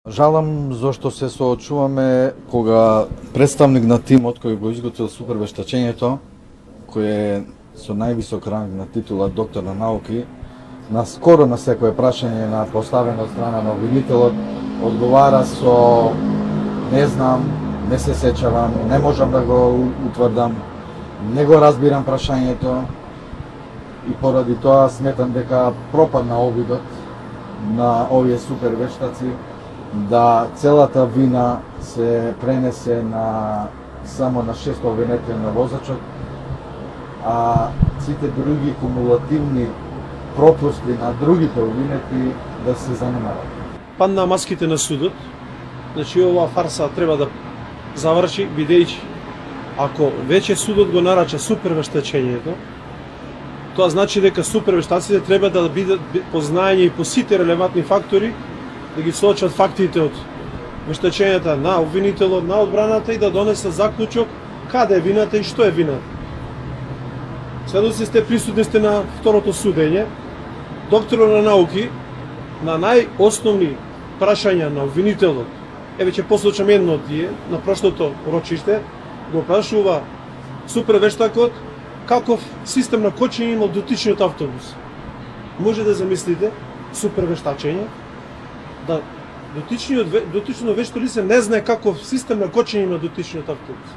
Жалам зашто се соочуваме кога представник на тимот кој го изготвил супервештачењето, кој е со највисок ранг на титула доктор на науки, скоро на секое прашање на поставено од страна на обвинителот, одговара со не знам, не се сеќавам, не можам да го утврдам, не го разбирам прашањето и поради тоа сметам дека пропадна обидот на овие супервештаци да целата вина се пренесе само на 6 обвинетели на возачот, а сите други кумулативни пропусти на другите обвинети да се занимават. Падна маските на судот, значи оваа фарса треба да заврши, бидејќи ако веќе судот го нарача супервештачењето, тоа значи дека супервештаците треба да бидат познаени и по сите релевантни фактори, да ги соочат фактите од вештачењата на обвинителот, на одбраната и да донесат заклучок каде е вината и што е вината. Сведоци сте, присутни сте на второто судење. Докторот на науки на најосновни прашања на обвинителот, ќе послушам едно од тие, на прошлото рочиште, го прашува супервештакот каков систем на кочење имал дотичниот автобус. Може да замислите супервештачење, да дотично вешто лице не знае каков систем на кочење има дотичниот автобус.